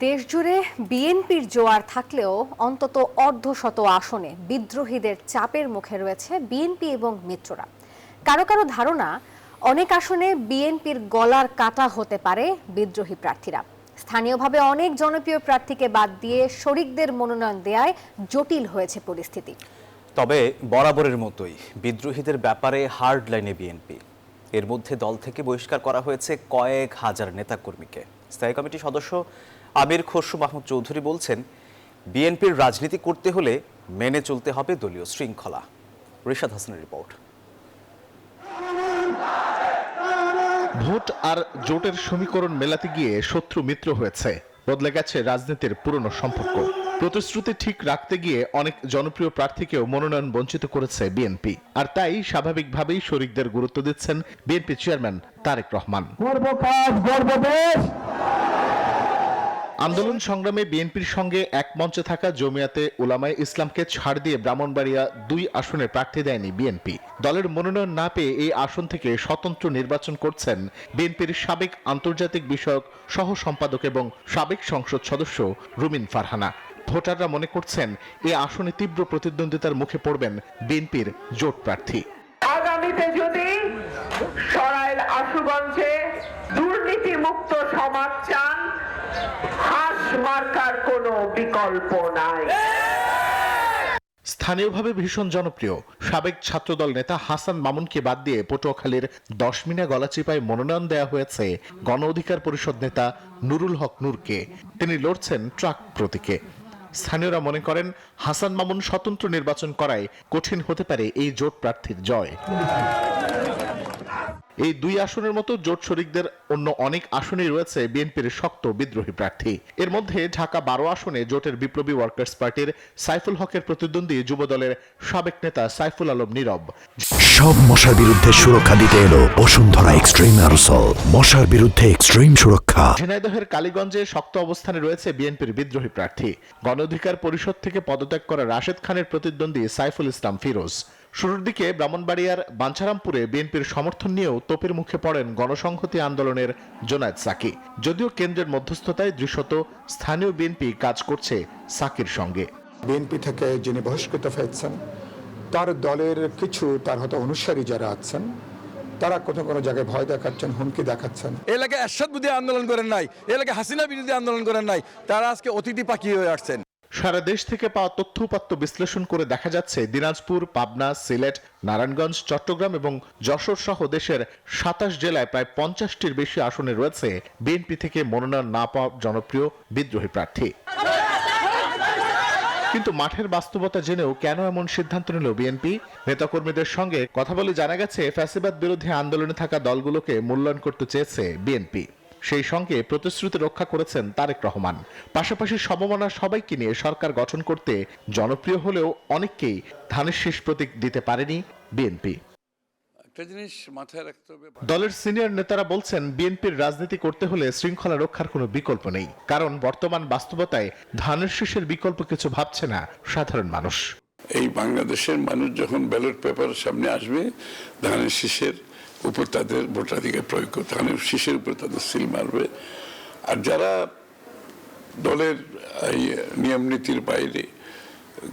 দেশজুড়ে বিএনপির জোয়ার থাকলেও অন্তত অর্ধশত আসনে বিদ্রোহীদের চাপের মুখে রয়েছে বিএনপি এবং মিত্ররা। কারো কারো ধারণা, অনেক আসনে বিএনপির গলার কাটা হতে পারে বিদ্রোহী প্রার্থীরা। স্থানীয়ভাবে অনেক জনপ্রিয় প্রার্থীকে বাদ দিয়ে শরিকদের মনোনয়ন দেয়ায় জটিল হয়েছে পরিস্থিতি। তবে বরাবরের মতোই বিদ্রোহীদের ব্যাপারে হার্ড লাইনে বিএনপি। এর মধ্যে দল থেকে বহিষ্কার করা হয়েছে কয়েক হাজার নেতাকর্মীকে। স্থায়ী কমিটির সদস্য আমির খসরু মাহমুদ চৌধুরী বলছেন, বিএনপির রাজনীতি করতে হলে মেনে চলতে হবে দলীয় শৃঙ্খলা। রিশাদ হাসানের রিপোর্ট। ভোট আর জোটের সমীকরণ মেলাতে গিয়ে শত্রু মিত্র হয়েছে, বদলে গেছে রাজনীতির পুরনো সম্পর্ক। প্রতিশ্রুতি ঠিক রাখতে গিয়ে অনেক জনপ্রিয় প্রার্থীকেও মনোনয়ন বঞ্চিত করেছে বিএনপি। আর তাই স্বাভাবিকভাবেই শরিকদের গুরুত্ব দিচ্ছেন বিএনপি চেয়ারম্যান তারেক রহমান। আন্দোলন সংগ্রামে বিএনপির সঙ্গে এক মঞ্চে থাকা জমিয়াতে উলামায়ে ইসলামকে ছাড় দিয়ে ব্রাহ্মণবাড়িয়া 2 আসনে প্রার্থী দেয়নি বিএনপি। দলের মনোনয়ন না পেয়ে এই আসন থেকে স্বতন্ত্র নির্বাচন করছেন বিএনপির সাবেক আন্তর্জাতিক বিষয়ক সহ সম্পাদক এবং সাবেক সংসদ সদস্য রুমিন ফারহানা। ভোটাররা মনে করছেন এই আসনে তীব্র প্রতিদ্বন্দ্বিতার মুখে পড়বেন বিএনপির জোট প্রার্থী। আগামীতে যদি সরাইল আশুগঞ্জে দুর্নীতি মুক্ত সমাজ চান, হাস মার্কার কোনো বিকল্প নাই। স্থানীয়ভাবে ভীষণ জনপ্রিয় সাবেক ছাত্রদল নেতা হাসান মামুনকে বাদ দিয়ে পটুয়াখালীর 10 মিনা গলাচিপায় মনোনয়ন দেওয়া হয়েছে গণ অধিকার পরিষদ নেতা নুরুল হক নূরকে। তিনি লড়ছেন ট্রাক প্রতীকে। স্থানীয়রা মনে করেন, হাসান মামুন স্বতন্ত্র নির্বাচন করায় কঠিন হতে পারে এই জোট প্রার্থীর জয়। এই 2 আসনের মতো জোট শরিকদের অন্য অনেক আসনেই রয়েছে বিএনপির শক্ত বিদ্রোহী প্রার্থী। এর মধ্যে ঢাকা 12 আসনে জোটের বিপ্লবী ওয়ার্কার্স পার্টির সাইফুল হকের প্রতিদ্বন্দ্বী যুবদলের সাবেক নেতা সাইফুল আলম নীরব। সব মশার বিরুদ্ধে সুরক্ষা দিতে এলো বসুন্ধরা এক্সট্রিম অ্যারোসল, মশার বিরুদ্ধে এক্সট্রিম সুরক্ষা। ঝিনাইদহের কালীগঞ্জে শক্ত অবস্থানে রয়েছে বিএনপির বিদ্রোহী প্রার্থী গণ অধিকার পরিষদ থেকে পদত্যাগ করা রাশেদ খানের প্রতিদ্বন্দ্বী সাইফুল ইসলাম ফিরোজ। শুরুর দিকে ব্রাহ্মণবাড়িয়ার বাঞ্ছারামপুরে বিএনপির সমর্থন নিয়েও তোপের মুখে পড়েন গণসংহতি আন্দোলনের জোনায়েদ সাকি। যদিও কেন্দ্রের মধ্যস্থতায় দৃশ্যত স্থানীয় বিএনপি কাজ করছে সাকির সঙ্গে। বিএনপি থেকে যিনি বহিষ্কৃত হয়েছেন, তার দলের কিছু তার হয়তো অনুসারী যারা আছেন, তারা কোনো জায়গায় ভয় দেখাচ্ছেন, হুমকি দেখাচ্ছেন। এলাকায় এরশাদ বিরোধী আন্দোলন করেন নাই, এলাকায় হাসিনা বিরোধী আন্দোলন করেন নাই, তারা আজকে অতিথি পাখি হয়ে আসছেন। সারা দেশ থেকে পাওয়া তথ্য উপাত্ত বিশ্লেষণ করে দেখা যাচ্ছে, দিনাজপুর, পাবনা, সিলেট, নারায়ণগঞ্জ, চট্টগ্রাম এবং যশোর সহ দেশের 27 জেলায় প্রায় 50টির বেশি আসনে রয়েছে বিএনপি থেকে মনোনয়ন না পাওয়া জনপ্রিয় বিদ্রোহী প্রার্থী। কিন্তু মাঠের বাস্তবতা জেনেও কেন এমন সিদ্ধান্ত নিল বিএনপি? নেতাকর্মীদের সঙ্গে কথা বলে জানা গেছে, ফ্যাসিবাদ বিরোধী আন্দোলনে থাকা দলগুলোকে মূল্যায়ন করতে চেয়েছে বিএনপি। সেই সঙ্গে প্রতিশ্রুতি রক্ষা করেছেন তারেক রহমান। পাশাপাশি সমমনা সবাইকে নিয়ে সরকার গঠন করতে জনপ্রিয় হলেও অনেককেই ধানের শীষ প্রতীক দিতে পারেনি বিএনপি। দলের সিনিয়র নেতারা বলছেন, বিএনপির রাজনীতি করতে হলে শৃঙ্খলা রক্ষার কোনো বিকল্প নেই। কারণ বর্তমান বাস্তবতায় ধানের শীষের বিকল্প কিছু ভাবছে না সাধারণ মানুষ। এই বাংলাদেশের মানুষ যখন ব্যালট পেপারের সামনে আসবে, ধানের শীষের উপর তাদের ভোটাধিকার প্রয়োগ করতে, ধানের শীষের উপর তাদের সিল মারবে। আর যারা দলের নিয়ম নীতির বাইরে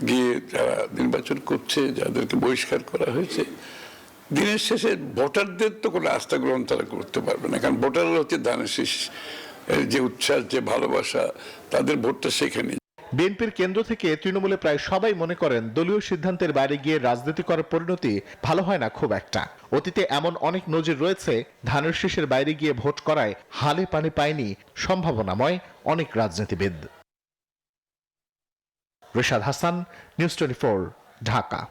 গিয়ে যারা নির্বাচন করছে, যাদেরকে বহিষ্কার করা হয়েছে, দিনের শেষে ভোটারদের তো কোনো আস্থা গ্রহণ তারা করতে পারবে না। কারণ ভোটাররা হচ্ছে ধানের শীষ, যে উচ্ছ্বাস, যে ভালোবাসা, তাদের ভোটটা সেখানে। বিএনপির কেন্দ্র থেকে তৃণমূলে প্রায় সবাই মনে করেন, দলীয় সিদ্ধান্তের বাইরে গিয়ে রাজনীতি করার পরিণতি ভালো হয় না খুব একটা। অতীতে এমন অনেক নজির রয়েছে, ধানের শীষের বাইরে গিয়ে ভোট করায় হালে পানি পায়নি সম্ভাবনাময় অনেক রাজনীতিবিদ। রিশাদ হাসান, নিউজ 24, ঢাকা।